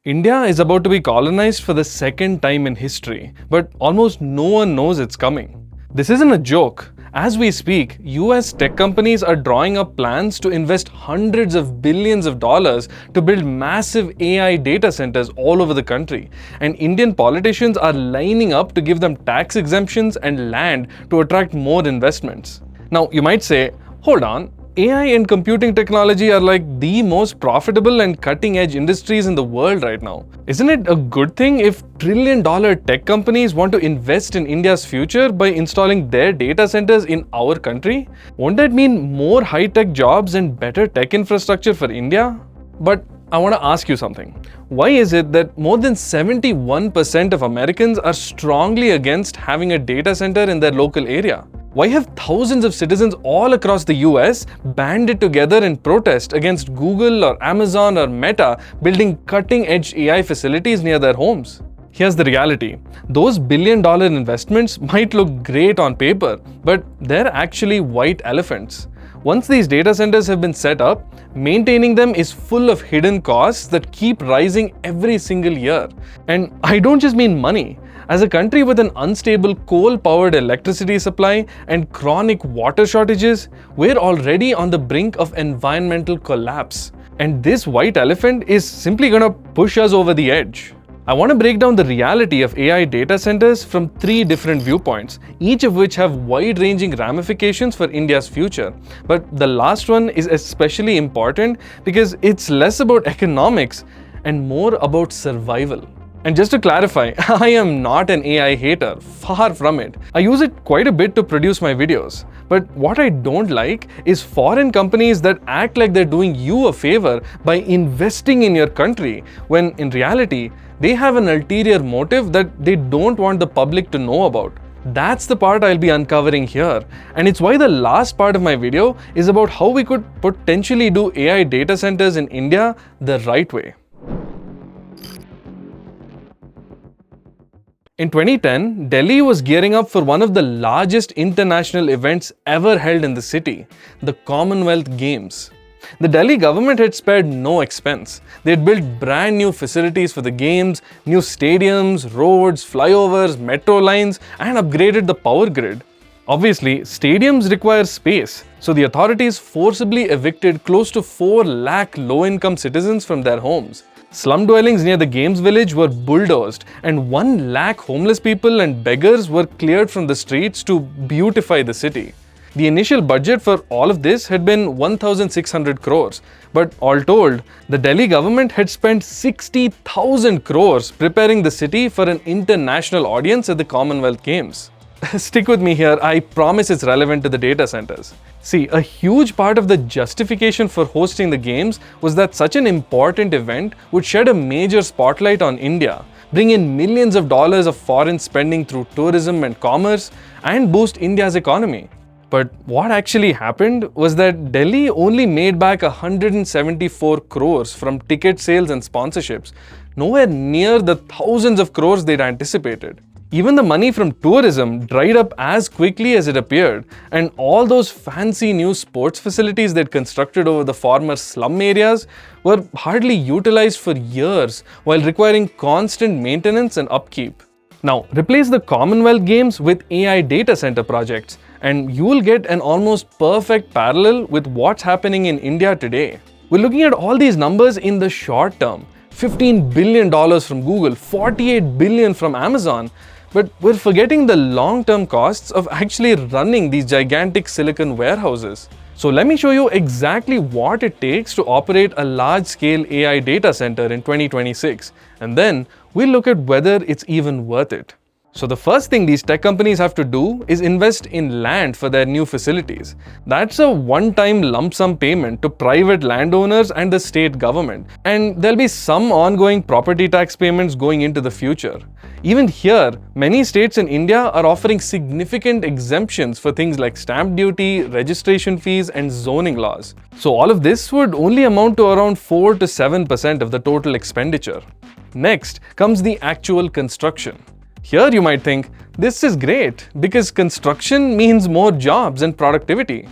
India is about to be colonized for the second time in history, but almost no one knows it's coming. This isn't a joke. As we speak, US tech companies are drawing up plans to invest hundreds of billions of dollars to build massive AI data centers all over the country. And Indian politicians are lining up to give them tax exemptions and land to attract more investments. Now, you might say, hold on, AI and computing technology are like the most profitable and cutting edge industries in the world right now. Isn't it a good thing if trillion-dollar tech companies want to invest in India's future by installing their data centers in our country? Won't that mean more high-tech jobs and better tech infrastructure for India? But I want to ask you something. Why is it that more than 71% of Americans are strongly against having a data center in their local area? Why have thousands of citizens all across the US banded together in protest against Google or Amazon or Meta building cutting-edge AI facilities near their homes? Here's the reality. Those billion-dollar investments might look great on paper, but they're actually white elephants. Once these data centers have been set up, maintaining them is full of hidden costs that keep rising every single year. And I don't just mean money. As a country with an unstable coal-powered electricity supply and chronic water shortages, we're already on the brink of environmental collapse. And this white elephant is simply gonna push us over the edge. I want to break down the reality of AI data centers from 3 different viewpoints, each of which have wide-ranging ramifications for India's future. But the last one is especially important because it's less about economics and more about survival. And just to clarify, I am not an AI hater, far from it. I use it quite a bit to produce my videos. But what I don't like is foreign companies that act like they're doing you a favor by investing in your country, when in reality, they have an ulterior motive that they don't want the public to know about. That's the part I'll be uncovering here. And it's why the last part of my video is about how we could potentially do AI data centers in India the right way. In 2010, Delhi was gearing up for one of the largest international events ever held in the city, the Commonwealth Games. The Delhi government had spared no expense. They had built brand new facilities for the games, new stadiums, roads, flyovers, metro lines, and upgraded the power grid. Obviously, stadiums require space, so the authorities forcibly evicted close to 4 lakh low-income citizens from their homes. Slum dwellings near the Games village were bulldozed, and 1 lakh homeless people and beggars were cleared from the streets to beautify the city. The initial budget for all of this had been 1,600 crores, but all told, the Delhi government had spent 60,000 crores preparing the city for an international audience at the Commonwealth Games. Stick with me here, I promise it's relevant to the data centers. See, a huge part of the justification for hosting the games was that such an important event would shed a major spotlight on India, bring in millions of dollars of foreign spending through tourism and commerce, and boost India's economy. But what actually happened was that Delhi only made back 174 crores from ticket sales and sponsorships, nowhere near the thousands of crores they'd anticipated. Even the money from tourism dried up as quickly as it appeared, and all those fancy new sports facilities they'd constructed over the former slum areas were hardly utilized for years while requiring constant maintenance and upkeep. Now, replace the Commonwealth Games with AI data center projects, and you'll get an almost perfect parallel with what's happening in India today. We're looking at all these numbers in the short term. $15 billion from Google, $48 billion from Amazon. But we're forgetting the long-term costs of actually running these gigantic silicon warehouses. So let me show you exactly what it takes to operate a large-scale AI data center in 2026. And then we'll look at whether it's even worth it. So the first thing these tech companies have to do is invest in land for their new facilities. That's a one-time lump sum payment to private landowners and the state government. And there'll be some ongoing property tax payments going into the future. Even here, many states in India are offering significant exemptions for things like stamp duty, registration fees, and zoning laws. So all of this would only amount to around 4 to 7% of the total expenditure. Next comes the actual construction. Here you might think, this is great because construction means more jobs and productivity.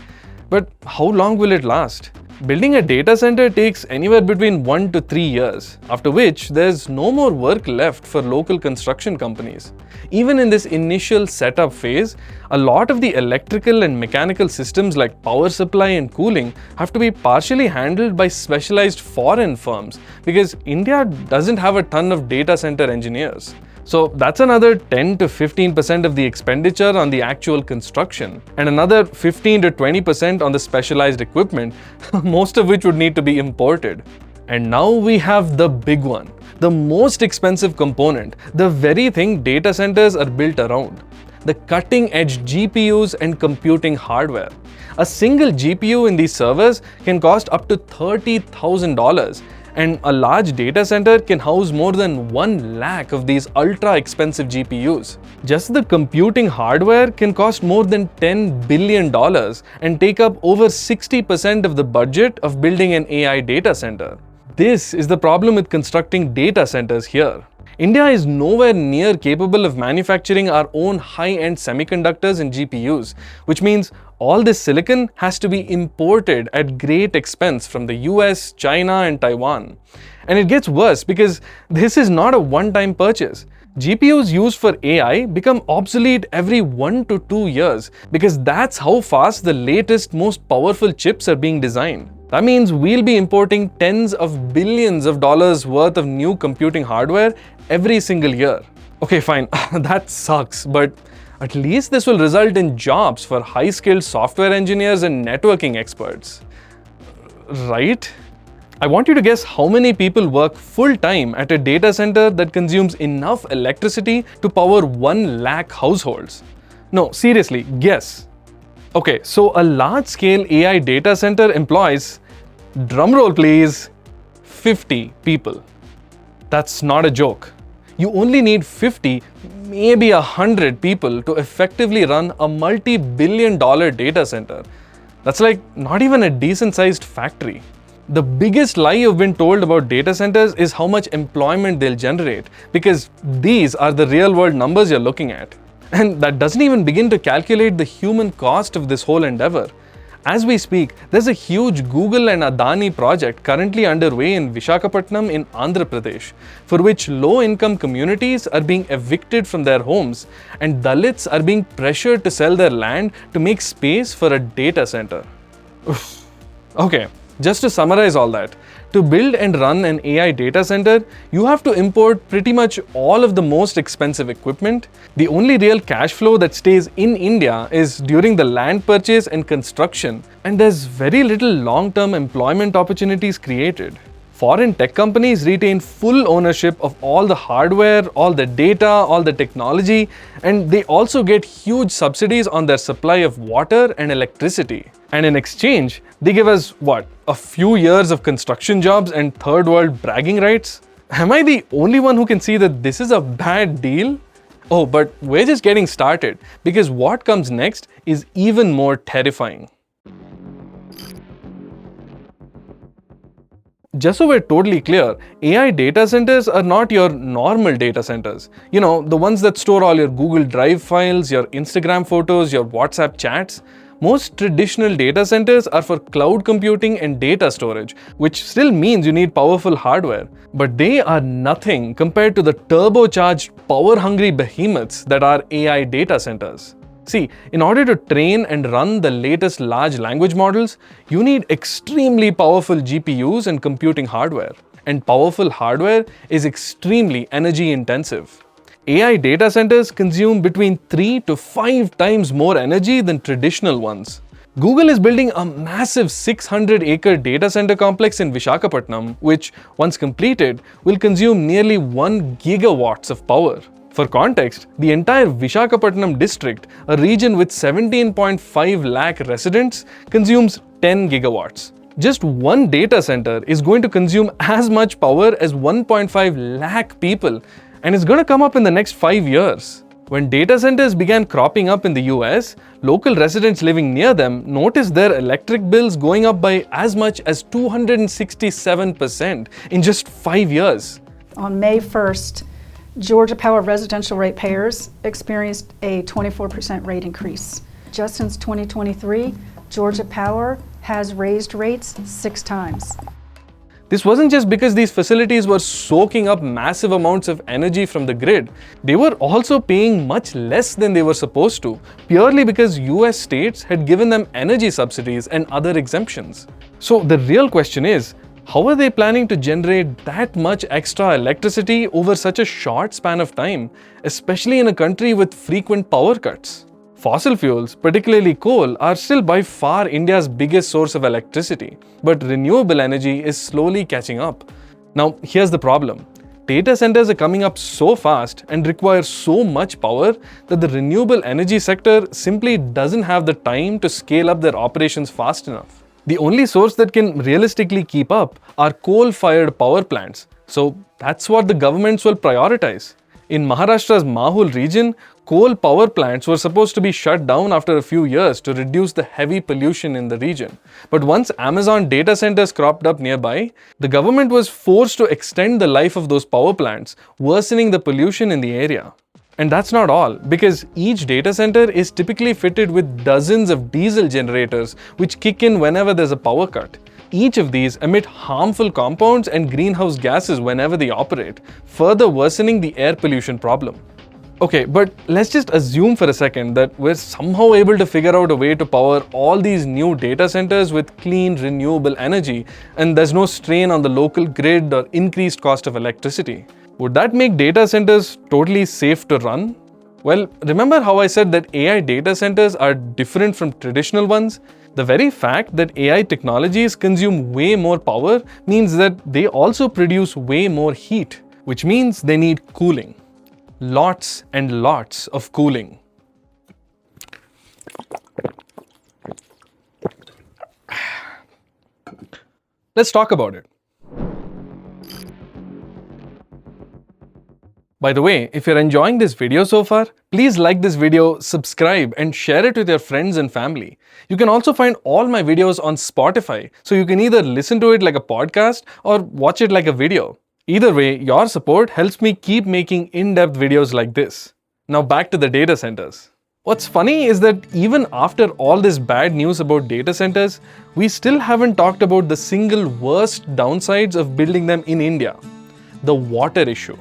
But how long will it last? Building a data center takes anywhere between 1 to 3 years, after which there's no more work left for local construction companies. Even in this initial setup phase, a lot of the electrical and mechanical systems like power supply and cooling have to be partially handled by specialized foreign firms because India doesn't have a ton of data center engineers. So that's another 10 to 15% of the expenditure on the actual construction, and another 15 to 20% on the specialized equipment, most of which would need to be imported. And now we have the big one, the most expensive component, the very thing data centers are built around: the cutting-edge GPUs and computing hardware. A single GPU in these servers can cost up to $30,000. And a large data center can house more than 1 lakh of these ultra-expensive GPUs. Just the computing hardware can cost more than $10 billion and take up over 60% of the budget of building an AI data center. This is the problem with constructing data centers here. India is nowhere near capable of manufacturing our own high-end semiconductors and GPUs, which means all this silicon has to be imported at great expense from the US, China, and Taiwan. And it gets worse because this is not a one-time purchase. GPUs used for AI become obsolete every 1 to 2 years because that's how fast the latest, most powerful chips are being designed. That means we'll be importing tens of billions of dollars worth of new computing hardware every single year. Okay, fine, that sucks, but at least this will result in jobs for high-skilled software engineers and networking experts. Right? I want you to guess how many people work full-time at a data center that consumes enough electricity to power 1 lakh households. No, seriously, guess. Okay, so a large-scale AI data center employs, drumroll please, 50 people. That's not a joke. You only need 50, maybe 100 people to effectively run a multi-billion-dollar data center. That's like not even a decent-sized factory. The biggest lie you've been told about data centers is how much employment they'll generate, because these are the real-world numbers you're looking at. And that doesn't even begin to calculate the human cost of this whole endeavor. As we speak, there's a huge Google and Adani project currently underway in Visakhapatnam in Andhra Pradesh, for which low-income communities are being evicted from their homes and Dalits are being pressured to sell their land to make space for a data center. Okay, just to summarize all that, to build and run an AI data center, you have to import pretty much all of the most expensive equipment. The only real cash flow that stays in India is during the land purchase and construction, and there's very little long-term employment opportunities created. Foreign tech companies retain full ownership of all the hardware, all the data, all the technology, and they also get huge subsidies on their supply of water and electricity. And in exchange, they give us, what, a few years of construction jobs and third world bragging rights? Am I the only one who can see that this is a bad deal? Oh, but we're just getting started, because what comes next is even more terrifying. Just so we're totally clear, AI data centers are not your normal data centers. You know, the ones that store all your Google Drive files, your Instagram photos, your WhatsApp chats. Most traditional data centers are for cloud computing and data storage, which still means you need powerful hardware. But they are nothing compared to the turbocharged, power-hungry behemoths that are AI data centers. See, in order to train and run the latest large language models, you need extremely powerful GPUs and computing hardware. And powerful hardware is extremely energy intensive. AI data centers consume between 3 to 5 times more energy than traditional ones. Google is building a massive 600-acre data center complex in Visakhapatnam, which, once completed, will consume nearly 1 gigawatts of power. For context, the entire Visakhapatnam district, a region with 17.5 lakh residents, consumes 10 gigawatts. Just one data center is going to consume as much power as 1.5 lakh people, and it's going to come up in the next 5 years. When data centers began cropping up in the US, local residents living near them noticed their electric bills going up by as much as 267% in just 5 years. On May 1st, Georgia Power residential ratepayers experienced a 24% rate increase. Just since 2023, Georgia Power has raised rates 6 times. This wasn't just because these facilities were soaking up massive amounts of energy from the grid. They were also paying much less than they were supposed to, purely because US states had given them energy subsidies and other exemptions. So the real question is, how are they planning to generate that much extra electricity over such a short span of time, especially in a country with frequent power cuts? Fossil fuels, particularly coal, are still by far India's biggest source of electricity, but renewable energy is slowly catching up. Now, here's the problem. Data centers are coming up so fast and require so much power that the renewable energy sector simply doesn't have the time to scale up their operations fast enough. The only source that can realistically keep up are coal-fired power plants, so that's what the governments will prioritize. In Maharashtra's Mahul region, coal power plants were supposed to be shut down after a few years to reduce the heavy pollution in the region. But once Amazon data centers cropped up nearby, the government was forced to extend the life of those power plants, worsening the pollution in the area. And that's not all, because each data center is typically fitted with dozens of diesel generators which kick in whenever there's a power cut. Each of these emit harmful compounds and greenhouse gases whenever they operate, further worsening the air pollution problem. Okay, but let's just assume for a second that we're somehow able to figure out a way to power all these new data centers with clean, renewable energy, and there's no strain on the local grid or increased cost of electricity. Would that make data centers totally safe to run? Well, remember how I said that AI data centers are different from traditional ones? The very fact that AI technologies consume way more power means that they also produce way more heat, which means they need cooling. Lots and lots of cooling. Let's talk about it. By the way, if you're enjoying this video so far, please like this video, subscribe, and share it with your friends and family. You can also find all my videos on Spotify, so you can either listen to it like a podcast or watch it like a video. Either way, your support helps me keep making in-depth videos like this. Now back to the data centers. What's funny is that even after all this bad news about data centers, we still haven't talked about the single worst downsides of building them in India: the water issue.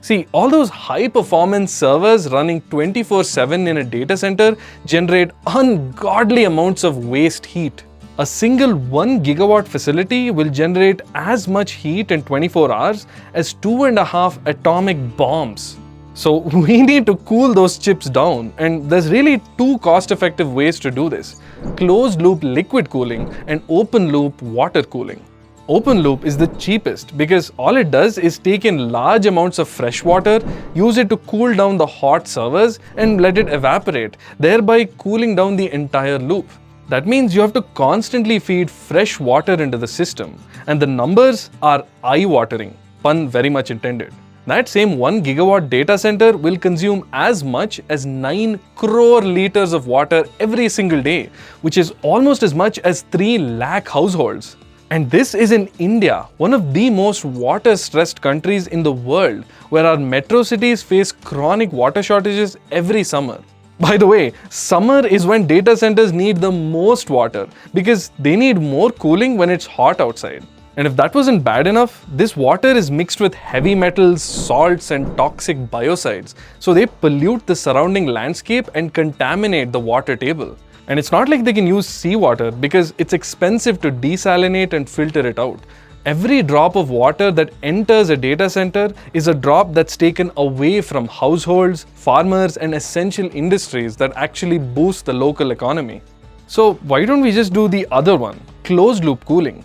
See, all those high-performance servers running 24/7 in a data center generate ungodly amounts of waste heat. A single 1 gigawatt facility will generate as much heat in 24 hours as 2.5 atomic bombs. So we need to cool those chips down, and there's really 2 cost-effective ways to do this: closed-loop liquid cooling and open-loop water cooling. Open loop is the cheapest because all it does is take in large amounts of fresh water, use it to cool down the hot servers, and let it evaporate, thereby cooling down the entire loop. That means you have to constantly feed fresh water into the system, and the numbers are eye-watering, pun very much intended. That same 1 gigawatt data center will consume as much as 9 crore liters of water every single day, which is almost as much as 3 lakh households. And this is in India, one of the most water-stressed countries in the world, where our metro cities face chronic water shortages every summer. By the way, summer is when data centers need the most water because they need more cooling when it's hot outside. And if that wasn't bad enough, this water is mixed with heavy metals, salts, and toxic biocides, so they pollute the surrounding landscape and contaminate the water table. And it's not like they can use seawater because it's expensive to desalinate and filter it out. Every drop of water that enters a data center is a drop that's taken away from households, farmers, and essential industries that actually boost the local economy. So why don't we just do the other one, closed loop cooling?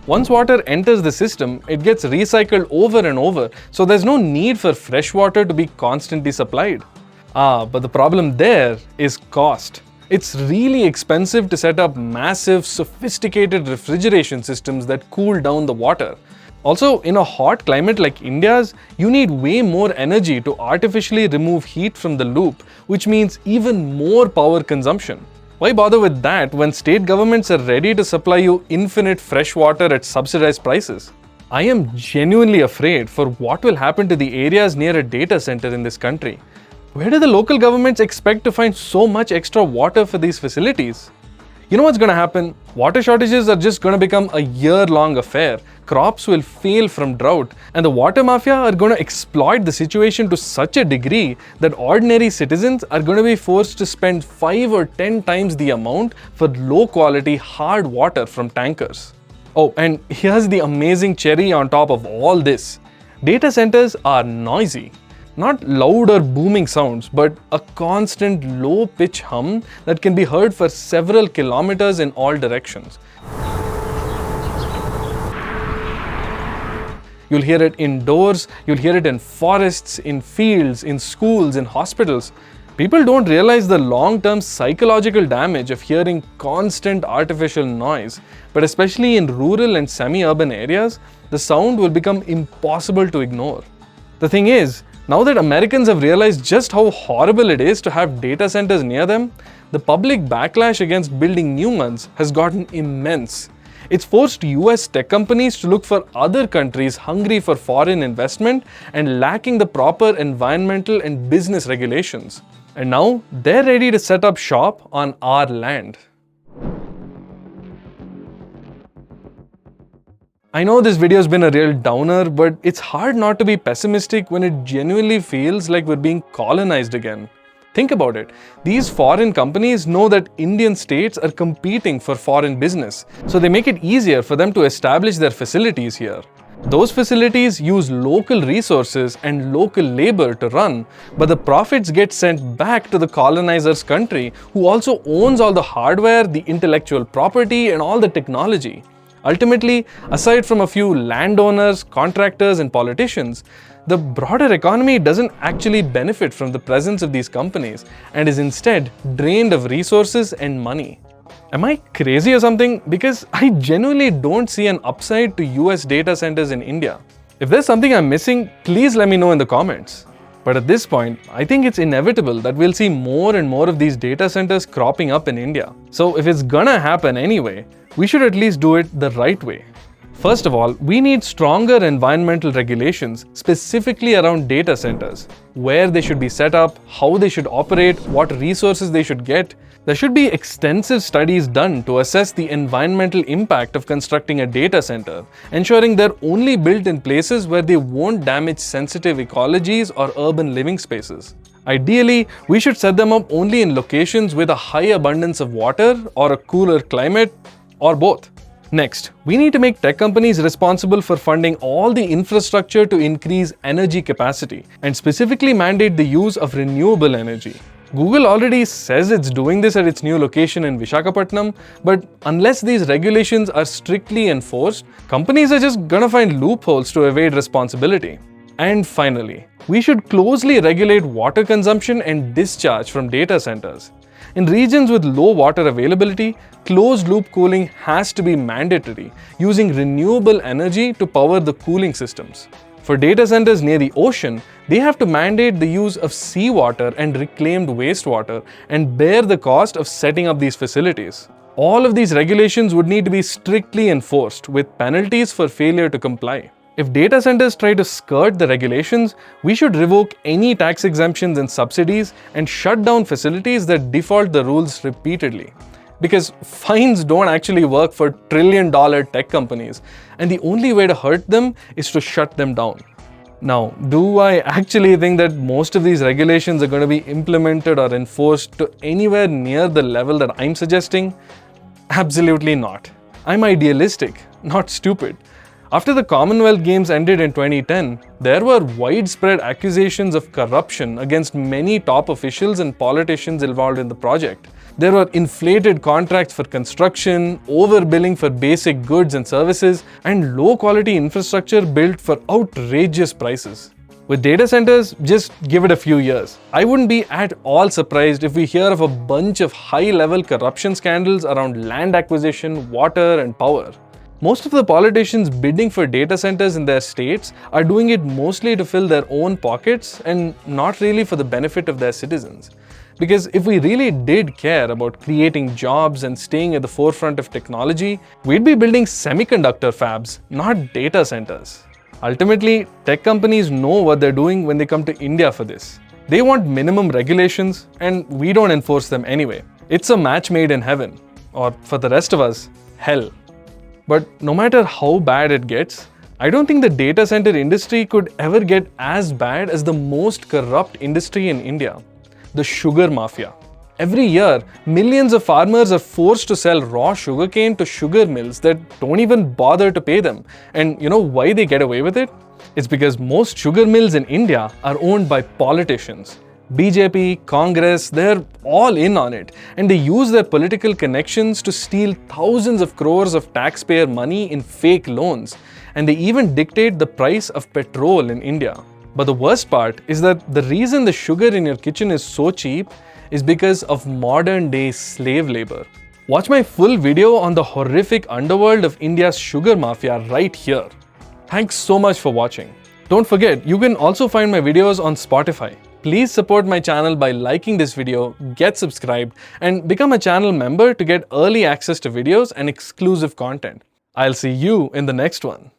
Once water enters the system, it gets recycled over and over, so there's no need for fresh water to be constantly supplied. But the problem there is cost. It's really expensive to set up massive, sophisticated refrigeration systems that cool down the water. Also, in a hot climate like India's, you need way more energy to artificially remove heat from the loop, which means even more power consumption. Why bother with that when state governments are ready to supply you infinite fresh water at subsidized prices? I am genuinely afraid for what will happen to the areas near a data center in this country. Where do the local governments expect to find so much extra water for these facilities? You know what's going to happen? Water shortages are just going to become a year-long affair. Crops will fail from drought, and the water mafia are going to exploit the situation to such a degree that ordinary citizens are going to be forced to spend 5 or 10 times the amount for low-quality hard water from tankers. Oh, and here's the amazing cherry on top of all this. Data centers are noisy. Not loud or booming sounds, but a constant low-pitch hum that can be heard for several kilometers in all directions. You'll hear it indoors, you'll hear it in forests, in fields, in schools, in hospitals. People don't realize the long-term psychological damage of hearing constant artificial noise, but especially in rural and semi-urban areas, the sound will become impossible to ignore. The thing is, now that Americans have realized just how horrible it is to have data centers near them, the public backlash against building new ones has gotten immense. It's forced US tech companies to look for other countries hungry for foreign investment and lacking the proper environmental and business regulations. And now they're ready to set up shop on our land. I know this video has been a real downer, but it's hard not to be pessimistic when it genuinely feels like we're being colonized again. Think about it. These foreign companies know that Indian states are competing for foreign business, so they make it easier for them to establish their facilities here. Those facilities use local resources and local labor to run, but the profits get sent back to the colonizer's country, who also owns all the hardware, the intellectual property, and all the technology. Ultimately, aside from a few landowners, contractors, and politicians, the broader economy doesn't actually benefit from the presence of these companies and is instead drained of resources and money. Am I crazy or something? Because I genuinely don't see an upside to US data centers in India. If there's something I'm missing, please let me know in the comments. But at this point, I think it's inevitable that we'll see more and more of these data centers cropping up in India. So if it's gonna happen anyway, we should at least do it the right way. First of all, we need stronger environmental regulations specifically around data centers. Where they should be set up, how they should operate, what resources they should get. There should be extensive studies done to assess the environmental impact of constructing a data center, ensuring they're only built in places where they won't damage sensitive ecologies or urban living spaces. Ideally, we should set them up only in locations with a high abundance of water or a cooler climate, or both. Next, we need to make tech companies responsible for funding all the infrastructure to increase energy capacity and specifically mandate the use of renewable energy. Google already says it's doing this at its new location in Visakhapatnam, but unless these regulations are strictly enforced, companies are just gonna find loopholes to evade responsibility. And finally, we should closely regulate water consumption and discharge from data centers. In regions with low water availability, closed-loop cooling has to be mandatory, using renewable energy to power the cooling systems. For data centers near the ocean, they have to mandate the use of seawater and reclaimed wastewater and bear the cost of setting up these facilities. All of these regulations would need to be strictly enforced, with penalties for failure to comply. If data centers try to skirt the regulations, we should revoke any tax exemptions and subsidies and shut down facilities that default the rules repeatedly. Because fines don't actually work for trillion-dollar tech companies, and the only way to hurt them is to shut them down. Now, do I actually think that most of these regulations are going to be implemented or enforced to anywhere near the level that I'm suggesting? Absolutely not. I'm idealistic, not stupid. After the Commonwealth Games ended in 2010, there were widespread accusations of corruption against many top officials and politicians involved in the project. There were inflated contracts for construction, overbilling for basic goods and services, and low-quality infrastructure built for outrageous prices. With data centers, just give it a few years. I wouldn't be at all surprised if we hear of a bunch of high-level corruption scandals around land acquisition, water, and power. Most of the politicians bidding for data centers in their states are doing it mostly to fill their own pockets and not really for the benefit of their citizens. Because if we really did care about creating jobs and staying at the forefront of technology, we'd be building semiconductor fabs, not data centers. Ultimately, tech companies know what they're doing when they come to India for this. They want minimum regulations, and we don't enforce them anyway. It's a match made in heaven. or for the rest of us, hell. But no matter how bad it gets, I don't think the data center industry could ever get as bad as the most corrupt industry in India, the sugar mafia. Every year, millions of farmers are forced to sell raw sugarcane to sugar mills that don't even bother to pay them. And you know why they get away with it? It's because most sugar mills in India are owned by politicians. BJP, Congress, they're all in on it, and they use their political connections to steal thousands of crores of taxpayer money in fake loans, and they even dictate the price of petrol in India. But the worst part is that the reason the sugar in your kitchen is so cheap is because of modern day slave labor. Watch my full video on the horrific underworld of India's sugar mafia right here. Thanks so much for watching. Don't forget, you can also find my videos on Spotify. Please support my channel by liking this video, get subscribed, and become a channel member to get early access to videos and exclusive content. I'll see you in the next one.